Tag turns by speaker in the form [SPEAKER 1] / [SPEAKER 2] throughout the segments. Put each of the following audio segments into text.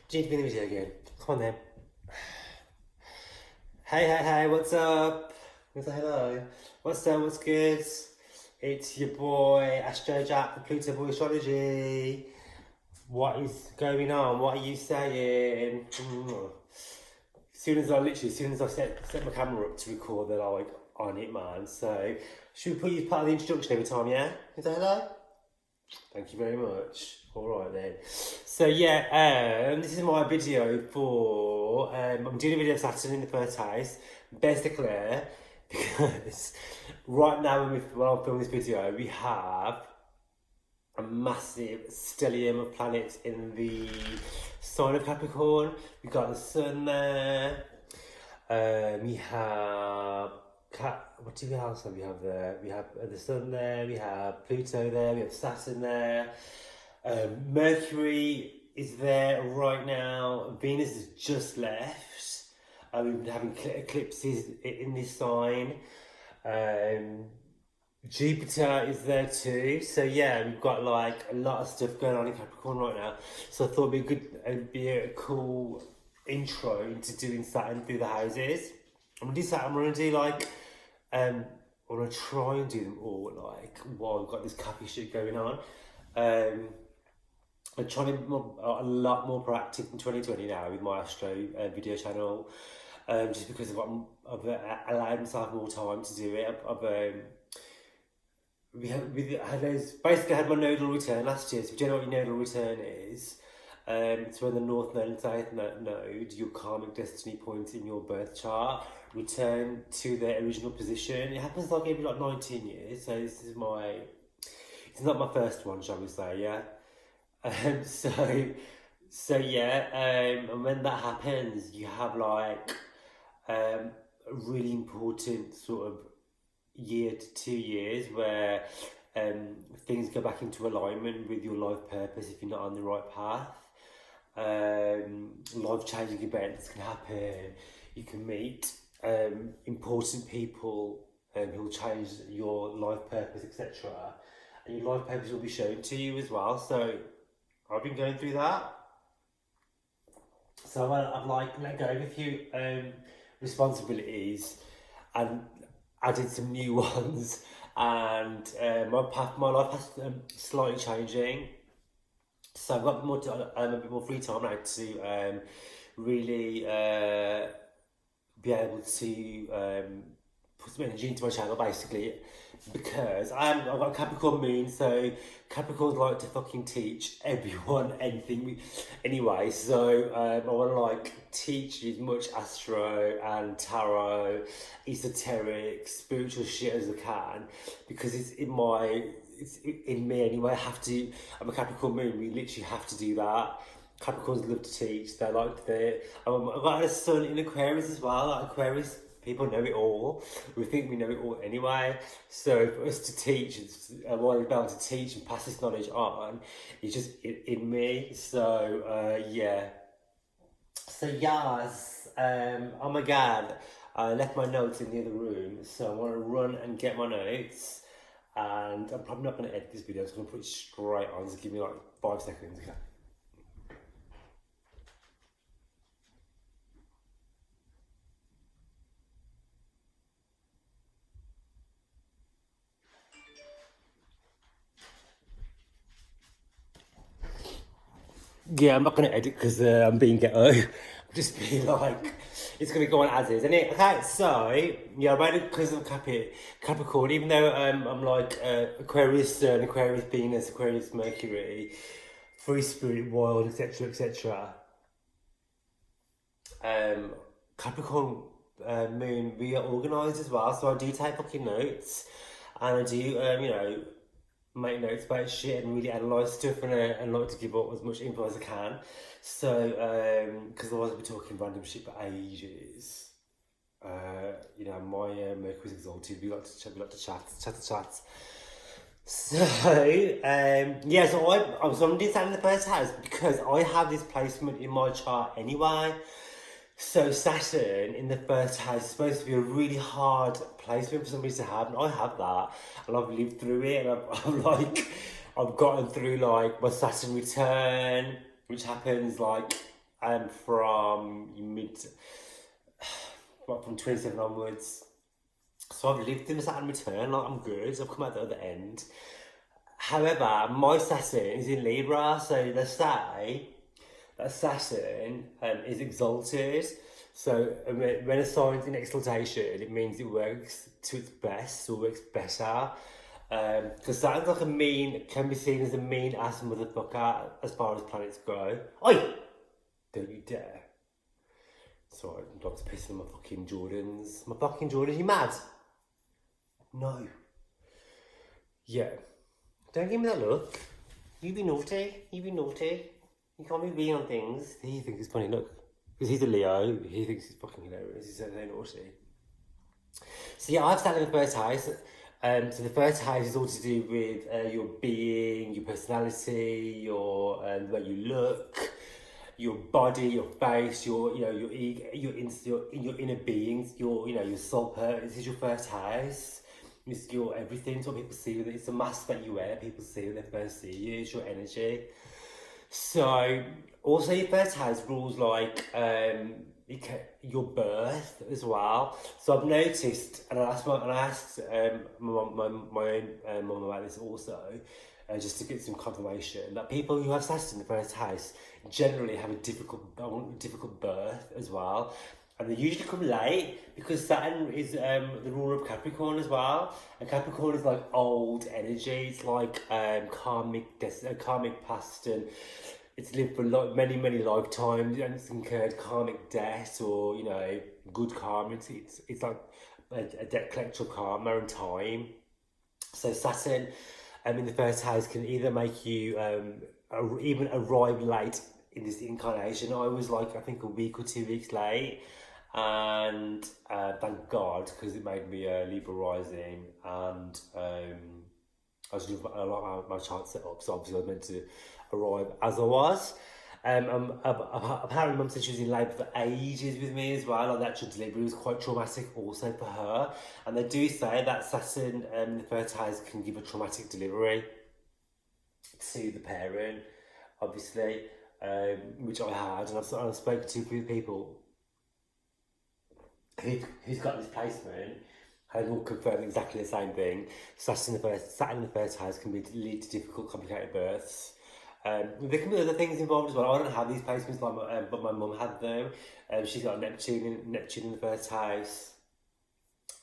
[SPEAKER 1] Do you need to be in the video again? Come on then. Hey, what's up? Say hello. What's up, what's good? It's your boy, Astrology, the Pluto Boy Astrology. What is going on? What are you saying? As soon as I set my camera up to record, they're like on it, man. So, should we put you as part of the introduction every time, yeah? Can you say hello? Thank you very much. Alright then. So yeah, this is my video for, I'm doing a video of Saturn in the first house. Best declare, because right now when I'm filming this video, we have a massive stellium of planets in the sign of Capricorn. We've got the Sun there. We have what else do we have there? We have the Sun there, we have Pluto there, we have Saturn there. Mercury is there right now. Venus has just left. We've been having eclipses in this sign. Jupiter is there too. So yeah, we've got like a lot of stuff going on in Capricorn right now. So I thought it'd be a cool intro into doing Saturn through the houses. I'm gonna do Saturn. I'm gonna do like I'm gonna try and do them all like while we've got this Cappy shit going on. I'm trying to be a lot more proactive in 2020 now with my Astro video channel, just because I've allowed myself more time to do it. Basically I had my nodal return last year. So if you don't know what your nodal return is, it's when the North Node and South Node, your karmic destiny points in your birth chart, return to their original position. It happens like every 19 years. So it's not my first one, shall we say, yeah. So yeah, and when that happens, you have like a really important sort of year to 2 years where things go back into alignment with your life purpose if you're not on the right path. Life-changing events can happen. You can meet important people who will change your life purpose, etc. And your life purpose will be shown to you as well. So I've been going through that. So I've like let go of a few responsibilities and added some new ones, and my life has slightly changing. So I've got a bit more free time now to really be able to put some energy into my channel, basically, because I've got a Capricorn moon, so Capricorns like to fucking teach everyone anything anyway, so I want to like teach as much astro and tarot, esoteric, spiritual shit as I can, because it's in me anyway. I'm a Capricorn moon, we literally have to do that. Capricorns love to teach, they like I've got a sun in Aquarius as well. Like Aquarius people know it all. We think we know it all anyway. So for us to teach, I want to be able to teach and pass this knowledge on. It's just in me. So yeah. So yes. Oh my god. I left my notes in the other room, so I want to run and get my notes. And I'm probably not going to edit this video, so I'm going to put it straight on. Just give me like 5 seconds. Okay. Yeah, I'm not going to edit because I'm being ghetto. I'm just being like, it's going to go on as is, isn't it? Okay, so, yeah, I made it because of Capricorn, even though I'm like Aquarius Sun, Aquarius Venus, Aquarius Mercury, free spirit, wild, etc., etc. Capricorn moon, we are organised as well, so I do take fucking notes, and I do, make notes about shit and really analyse stuff, and like to give up as much info as I can. So, because otherwise I'll be talking random shit for ages. My Mercury's exalted. We like to chat. So, yeah. So I'm doing that in the first house because I have this placement in my chart anyway. So Saturn in the first house is supposed to be a really hard placement for somebody to have, and I have that, and I've lived through it, and I've gotten through like my Saturn return, which happens like from from 27 onwards. So I've lived in the Saturn return, like I'm good, I've come out the other end. However, my Saturn is in Libra, so they say that Saturn is exalted. So when a sign's in exaltation, it means it works to its best or works better. Because Saturn's like can be seen as a mean ass motherfucker as far as planets go. Oi! Don't you dare. Sorry, I'm dog's pissing on my fucking Jordans. My fucking Jordans, you mad? No. Yeah. Don't give me that look. You be naughty. You be naughty. You can't be being on things. He thinks it's funny, look. Because he's a Leo, he thinks it's fucking hilarious. He's so naughty. So yeah, I've started in the first house. So the first house is all to do with your being, your personality, your the way you look, your body, your face, your ego, your inner beings, your soul purpose. This is your first house. It's your everything. It's what people see with it. It's the mask that you wear. People see when they first see you. It's your energy. So also your first house rules like your birth as well. So I've noticed, and I asked my own mum about this also, just to get some confirmation, that people who have Saturn in the first house generally have a difficult birth as well. And they usually come late because Saturn is the ruler of Capricorn as well. And Capricorn is like old energy. It's like karmic past, and it's lived for many lifetimes, and it's incurred karmic debt or good karma. It's like a debt collector of karma and time. So Saturn in the first house can either make you even arrive late in this incarnation. I was like, I think a week or 2 weeks late, and thank God, because it made me Libra rising, and I was doing a lot of my chart set up, so obviously I was meant to arrive as I was. Apparently Mum said she was in labour for ages with me as well, like the actual delivery was quite traumatic also for her, and they do say that Saturn in the first house can give a traumatic delivery to the parent, obviously, which I had, and I've spoken to a few people who's got this placement, and all confirm exactly the same thing. Saturn in the first house can lead to difficult, complicated births. There can be other things involved as well. I don't have these placements, but my mum had them. She's got Neptune in the first house,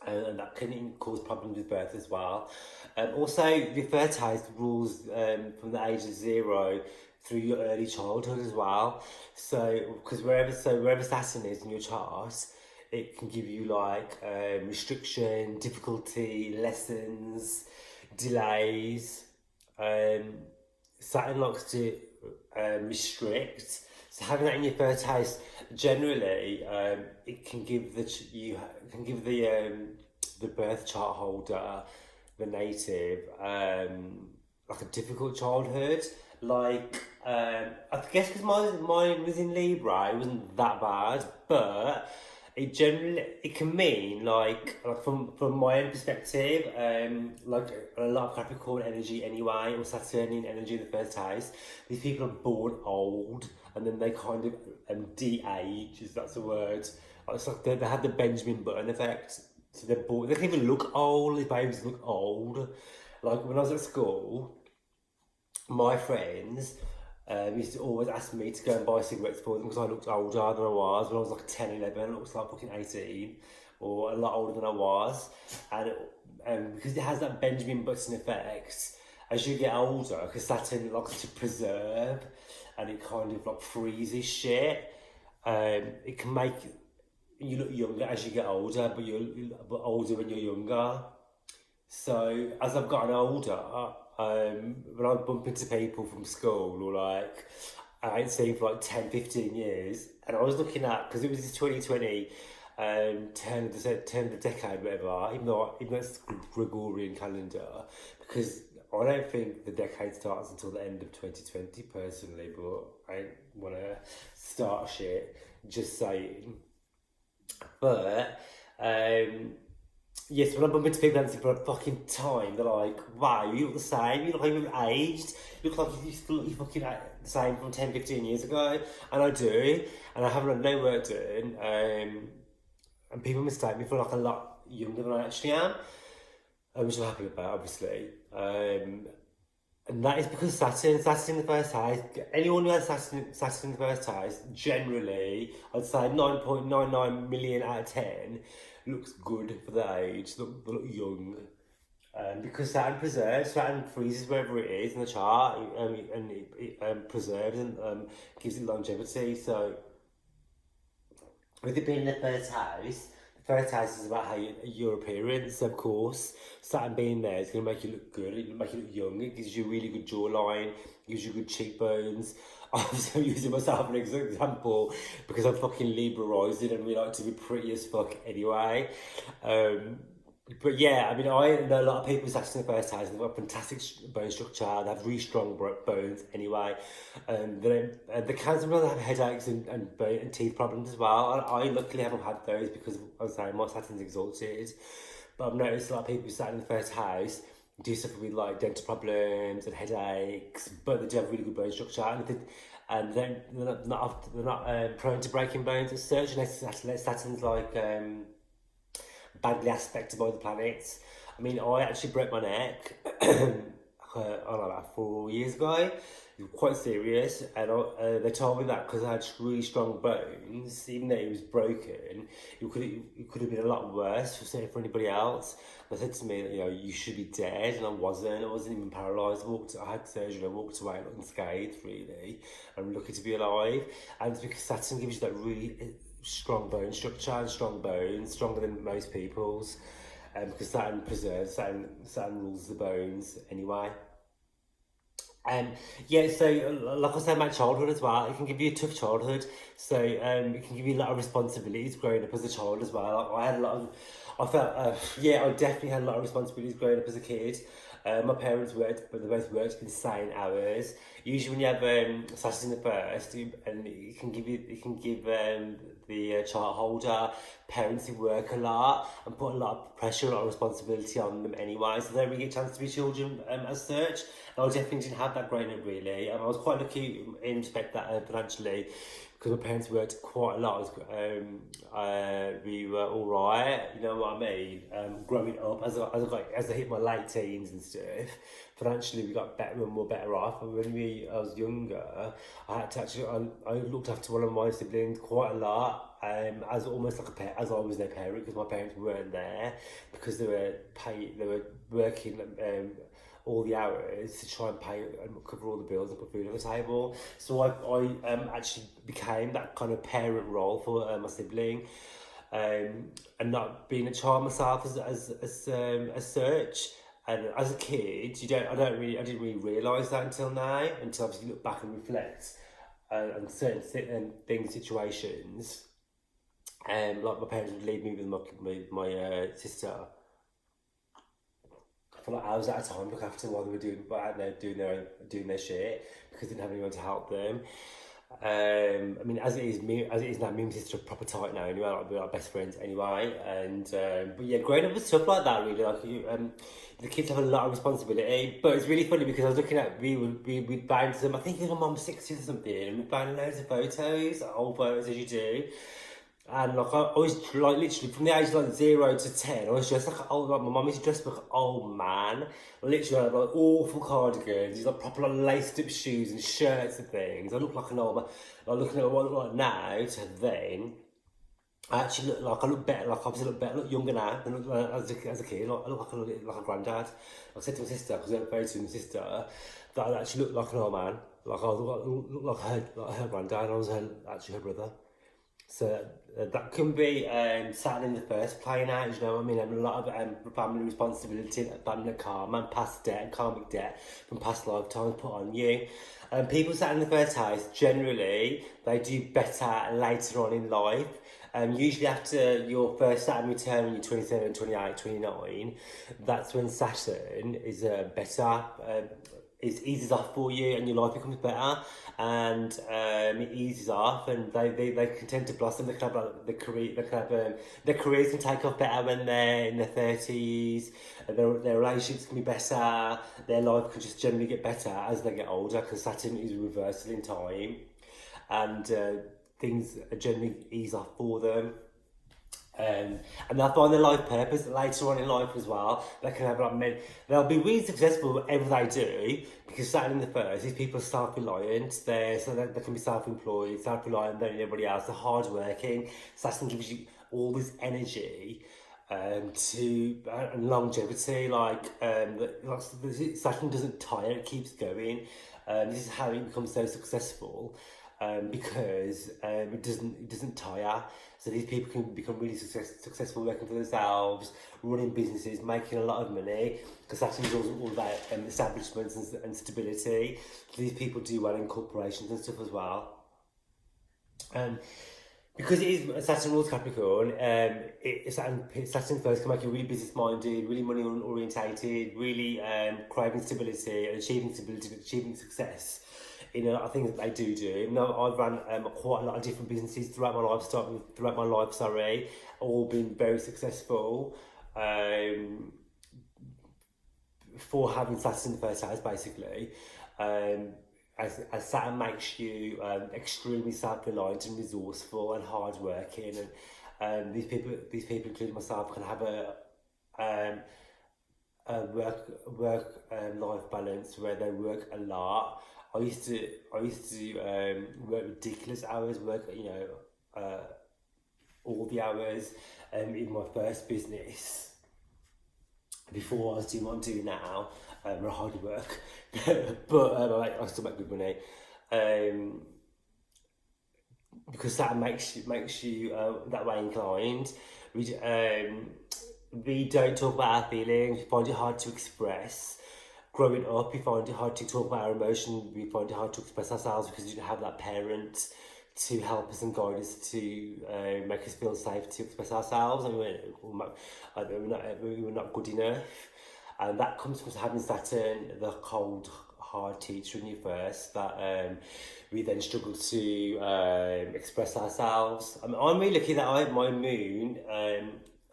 [SPEAKER 1] and that can cause problems with birth as well. Also, the first house rules from the age of 0 through your early childhood as well. So, because wherever Saturn is in your chart, it can give you like restriction, difficulty, lessons, delays. Saturn likes to restrict. So having that in your first house, generally, it can give the birth chart holder, the native, like a difficult childhood. Like I guess because mine was in Libra, it wasn't that bad, but it can mean like from my own perspective, like a lot of Capricorn energy anyway, or Saturnian energy in the first house. These people are born old, and then they kind of de-age, if that's the word. It's like they have the Benjamin Button effect. So they're born. They can even look old. These babies look old. Like when I was at school, my friends used to always ask me to go and buy cigarettes for them because I looked older than I was. When I was like 10, 11, I looked like fucking 18, or a lot older than I was. And because it has that Benjamin Button effect, as you get older, because Saturn likes to preserve, and it kind of like freezes shit, it can make you look younger as you get older, but you're older when you're younger. So as I've gotten older, when I bump into people from school, or like I ain't seen for like 10, 15 years, and I was looking at, because it was this 2020 turn of the decade, whatever, even though it's Gregorian calendar, because I don't think the decade starts until the end of 2020 personally, but I want to start shit, just saying. But Yes, when I bump into people dancing for a fucking time, they're like, wow, you look the same, you look like you've aged, you look like you still look fucking the same from 10, 15 years ago. And I do, and I haven't had no work done, and people mistake me for like a lot younger than I actually am, which I'm happy about, obviously. And that is because Saturn in the first house, anyone who has Saturn in the first house, generally, I'd say 9.99 million out of 10 looks good for their age, they look young. Because Saturn freezes wherever it is in the chart, and it preserves and gives it longevity. So, with it being in the first house is about how your appearance, of course. Saturn being there is going to make you look good, it'll make you look young, it gives you a really good jawline, gives you good cheekbones. Obviously, I'm using myself as an example because I'm fucking Libra rising and we like to be pretty as fuck anyway. But yeah, I mean, I know a lot of people who's actually in the first house and they've got fantastic bone structure, they have really strong bones anyway. The cancer people have headaches and bone and teeth problems as well. I luckily haven't had those because, I was saying, my Saturn's exalted. But I've noticed a lot of people who sat in the first house do suffer with like dental problems and headaches, but they do have really good bone structure and they're not prone to breaking bones as such, unless Saturn's like badly aspected by the planets. I mean, I actually broke my neck, I don't know, about 4 years ago. It was quite serious, and they told me that because I had really strong bones, even though it was broken, it could have been a lot worse for anybody else. They said to me that, you know, you should be dead, and I wasn't even paralysed. I had surgery, I walked away unscathed, really. I'm lucky to be alive, and it's because Saturn gives you that really strong bone structure and strong bones, stronger than most people's, because Saturn rules the bones anyway. Yeah, so like I said, my childhood as well, it can give you a tough childhood. So it can give you a lot of responsibilities growing up as a child as well. I had a lot of, I felt, yeah, I definitely had a lot of responsibilities growing up as a kid. My parents worked, but they both worked insane hours. Usually, when you have Saturday in the first, and it can give the child holder parents who work a lot and put a lot of pressure, a lot of responsibility on them anyway. So they don't really get a chance to be children as such. And I definitely didn't have that growing up really. I was quite lucky in respect that financially, because my parents worked quite a lot. We were all right, you know what I mean. Growing up, as I hit my late teens and stuff, financially we got better and more better off. And when I was younger, I had to actually I looked after one of my siblings quite a lot. As almost like as I was their parent, because my parents weren't there because they were working all the hours to try and pay and cover all the bills and put food on the table. So I actually became that kind of parent role for my sibling, and not being a child myself as such. And as a kid, I didn't really realise that until now. Until obviously look back and reflect on certain things, situations. Like my parents would leave me with my sister for like hours at a time, look after them while they were doing their shit, because they didn't have anyone to help them. I mean, as it is now, me and my sister are proper tight now anyway, like we're like best friends anyway. And but yeah, growing up with stuff like that, really, like the kids have a lot of responsibility. But it's really funny because I was looking at, we'd bound them, I think it was my mum's 60s or something, and we'd bound loads of photos, old photos as you do. And like I was like literally from the age of like 0 to 10, I was dressed like my mum used to dress like an old man. Literally, I had like awful cardigans, these like proper like laced up shoes and shirts and things. I look like an old man. Like looking at what I look like now to then, I look better. Like obviously, look better, look younger now than as a kid. Like, I look like a granddad. I said to my sister, because I went photo with my sister, that I actually looked like an old man. Like I look like her granddad. I was actually her brother. So that can be Saturn in the first playing out, you know what I mean? And a lot of family responsibility, family karma, and past debt, karmic debt from past lifetimes put on you. People Saturn in the first house, generally, they do better later on in life. Usually after your first Saturn return when you're 27, 28, 29, that's when Saturn is better. it eases off for you and your life becomes better, and it eases off, and they can tend to blossom. They can have like, their careers can take off better when they're in their 30s, and their relationships can be better, their life can just generally get better as they get older, because Saturn is reversal in time, and things generally ease off for them. And they'll find their life purpose later on in life as well. They can have they'll be really successful whatever they do, because Saturn in the first is people are self-reliant. They can be self-employed, self-reliant than anybody else. They're hard-working. Saturn gives you all this energy and longevity. Saturn doesn't tire; it keeps going. This is how it becomes so successful. Because it doesn't tire. So these people can become really successful working for themselves, running businesses, making a lot of money, because Saturn is all about establishments and stability. So these people do well in corporations and stuff as well. Because it is Saturn rules Capricorn, Saturn first can make you really business-minded, really money-orientated, really craving stability and achieving success in a lot of things that they do. Now, I've run quite a lot of different businesses throughout my life, all been very successful for having Saturn in the first house, basically. As Saturn makes you extremely self-reliant and resourceful and hard-working, and these people, including myself, can have a work-life balance where they work a lot. I used to work ridiculous hours, all the hours in my first business before I was doing what I'm doing now. I hardly work, but I still make good money. Because that makes you that way inclined. We don't talk about our feelings. We find it hard to express. Growing up, we find it hard to talk about our emotions. We find it hard to express ourselves because we didn't have that parent to help us and guide us to make us feel safe to express ourselves, and we were not good enough. And that comes from having Saturn, the cold, hard teacher in you first, that we then struggle to express ourselves. I'm really lucky that my moon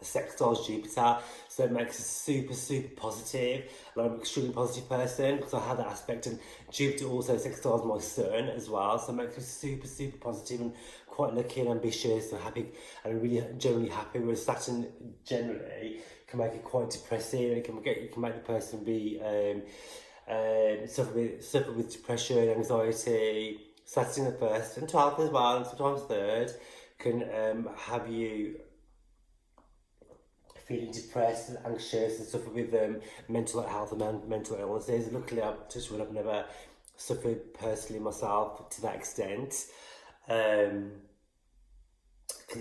[SPEAKER 1] sextiles Jupiter, so it makes us super, super positive. And I'm an extremely positive person because I have that aspect, and Jupiter also sextiles my Sun as well, so it makes me super, super positive and quite lucky and ambitious and happy, and really generally happy. Whereas Saturn generally can make it quite depressing, and it can make the person be suffer with depression, anxiety. Saturn in the first and 12th as well, and sometimes third, can have you feeling depressed and anxious and suffer with mental health and mental illnesses. Luckily, I've never suffered personally myself to that extent. Because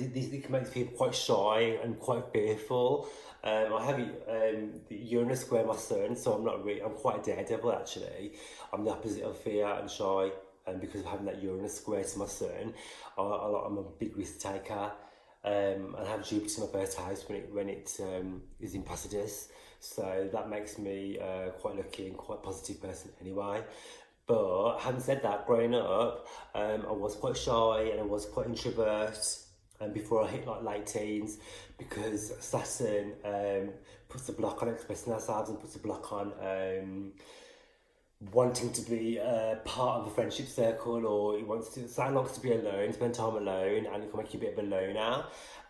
[SPEAKER 1] it can make people quite shy and quite fearful. I have the Uranus square my Sun, so I'm quite a daredevil actually. I'm the opposite of fear and shy, and because of having that Uranus square to my Sun, I'm a big risk taker. And I have Jupiter in my first house when it is in Passages, so that makes me quite lucky and quite positive person anyway. But having said that, growing up, I was quite shy and I was quite introvert, and before I hit late teens, because Saturn puts a block on expressing ourselves and puts a block on wanting to be part of a friendship circle, or Saturn likes to be alone, spend time alone, and it can make you a bit of a loner.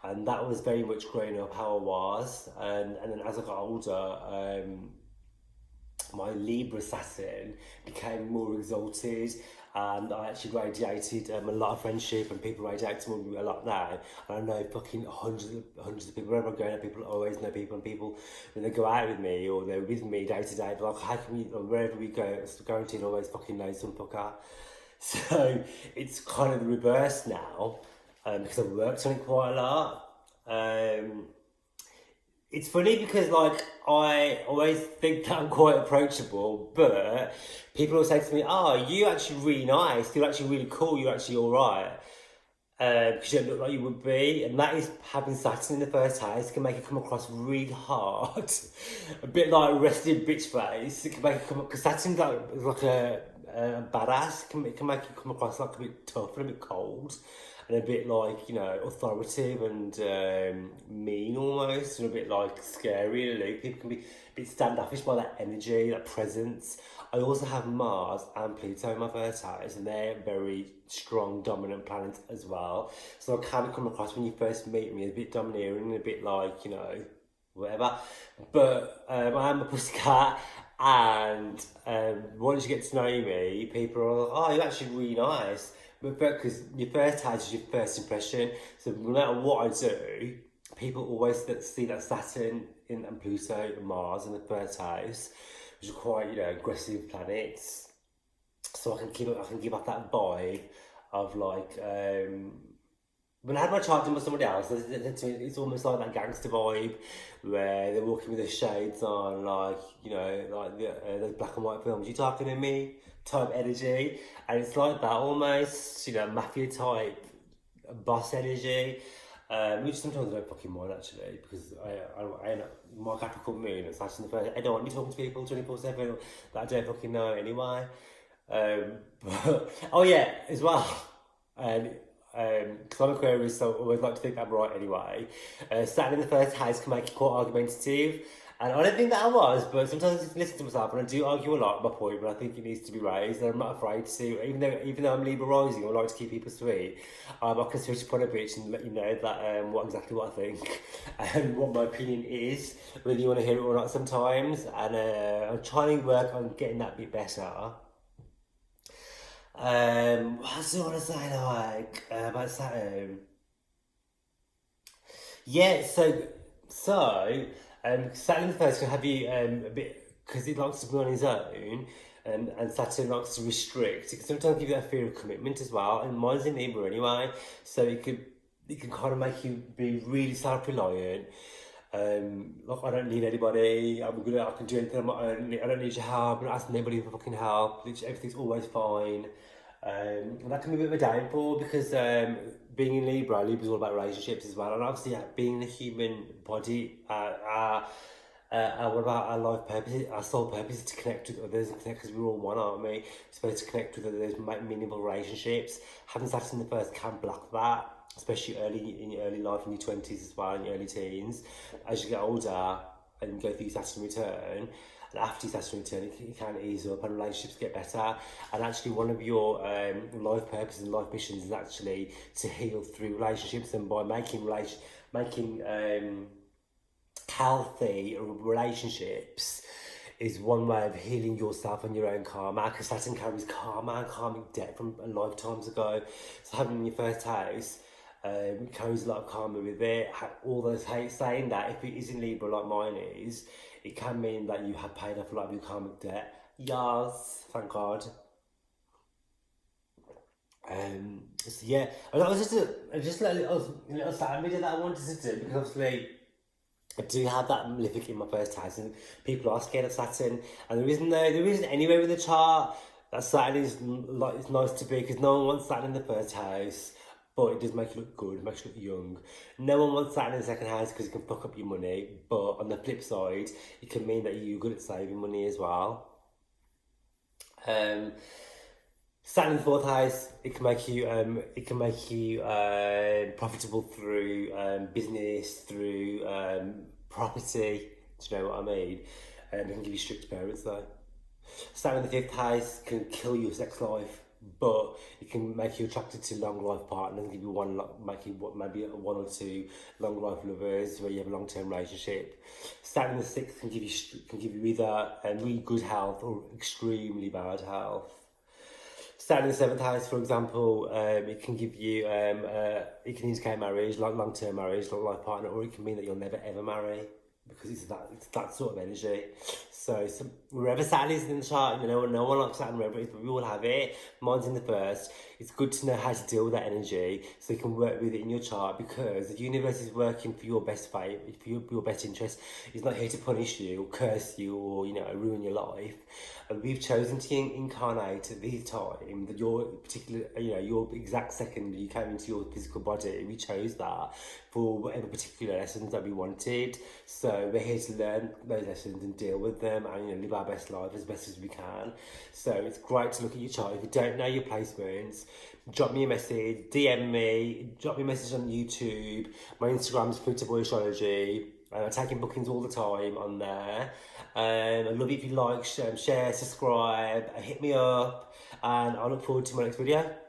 [SPEAKER 1] And that was very much growing up how I was. And then as I got older, my Libra Saturn became more exalted, and I actually radiated a lot of friendship, and people radiate to me a lot now. And I know fucking hundreds of people. Wherever I go, people always know people, and people, when they go out with me or they're with me day to day, they're like, how can we, or wherever we go, it's guaranteed always fucking know some fucker. So it's kind of the reverse now, because I've worked on it quite a lot. It's funny because I always think that I'm quite approachable, but people will say to me, "Oh, you're actually really nice. You're actually really cool. You're actually all right." because you don't look like you would be, and that is having Saturn in the first house can make it come across really hard, a bit like rested bitch face. It can make it come because Saturn's like a badass. It can make it come across like a bit tough and a bit cold, and a bit like authoritative and mean almost, and a bit like scary. People can be a bit standoffish by that energy, that presence. I also have Mars and Pluto in my first house, and they're very strong, dominant planets as well. So I can come across when you first meet me a bit domineering and a bit like, whatever. But I am a pussycat, and once you get to know me, people are like, oh, you're actually really nice. But because your first house is your first impression, so no matter what I do, people always see that Saturn and Pluto and Mars in the first house, which are quite aggressive planets. So I can give off that vibe of like when I had my chart done with somebody else, it's almost like that gangster vibe where they're walking with their shades on, like like those black and white films. You talking to me? Type energy, and it's like that almost, mafia type boss energy. Which sometimes I don't fucking mind actually, because I my Capricorn moon is actually the first. I don't want to be talking to people 24/7 that I don't fucking know anyway. But, oh yeah, as well. And because I'm Aquarius, so I always like to think I'm right anyway. Saturn in the first house can make you quite argumentative. And I don't think that I was, but sometimes I just listen to myself and I do argue a lot at my point, but I think it needs to be raised. And I'm not afraid to, even though I'm Libra rising, I like to keep people sweet. I can switch upon a bitch and let you know that exactly what I think and what my opinion is, whether you want to hear it or not sometimes. And I'm trying to work on getting that bit better. What else do I want to say about Saturn? Yeah, so Saturn the first can have you a bit, because it likes to be on his own, and Saturn likes to restrict. It can sometimes give you that fear of commitment as well, and mine's in Libra anyway, so it can kind of make you be really self-reliant. Like I don't need anybody. I can do anything on my own. I don't need your help. I'm not asking anybody for fucking help. Everything's always fine. And that can be a bit of a downfall because being in Libra's all about relationships as well, and obviously being in the human body, what about our life purpose? Our sole purpose is to connect with others and connect, because we're all one, aren't we? We're supposed to connect with others, make meaningful relationships. Having Saturn in the first can block that, especially in your early life, in your 20s as well, in your early teens. As you get older and go through your Saturn return, and after your Saturn return, it can ease up and relationships get better. And actually, one of your life purposes and life missions is actually to heal through relationships, and by making healthy relationships is one way of healing yourself and your own karma, because Saturn carries karma and karmic debt from lifetimes ago. So having in your first house carries a lot of karma with it. All those saying that if it is in Libra like mine is, it can mean that you have paid off a lot of your karmic debt. Yes, thank God. So yeah, and that was just a little Saturn video that I wanted to do, because obviously I do have that malefic in my first house, and people are scared of Saturn, and there isn't anywhere in the chart that Saturn is like it's nice to be, because no one wants Saturn in the first house, but it does make you look good, it makes you look young. No one wants Saturn in the second house because it can fuck up your money, but on the flip side, it can mean that you're good at saving money as well. Saturn in the fourth house, it can make you profitable through business, through property. Do you know what I mean? It can give you strict parents though. Saturn in the fifth house can kill your sex life, but it can make you attracted to long life partners and give you maybe one or two long life lovers where you have a long term relationship. Saturn in the sixth can give you either really good health or extremely bad health. Saturn in the seventh house, for example, it can give you it can indicate marriage, like long term marriage, long life partner, or it can mean that you'll never ever marry. because it's that sort of energy. So wherever Saturn is in the chart, no one likes Saturn wherever it is, but we all have it. Mine's in the first. It's good to know how to deal with that energy so you can work with it in your chart, because the universe is working for your best fate, for your best interest. It's not here to punish you or curse you or ruin your life. And we've chosen to incarnate at this time, that your particular, your exact second you came into your physical body, we chose that for whatever particular lessons that we wanted. So we're here to learn those lessons and deal with them, and live our best life as best as we can. So it's great to look at your chart. If you don't know your placements, drop me a message, DM me, drop me a message on YouTube. My Instagram is Astrology. I'm taking bookings all the time on there. I love it if you like, share, subscribe, hit me up, and I look forward to my next video.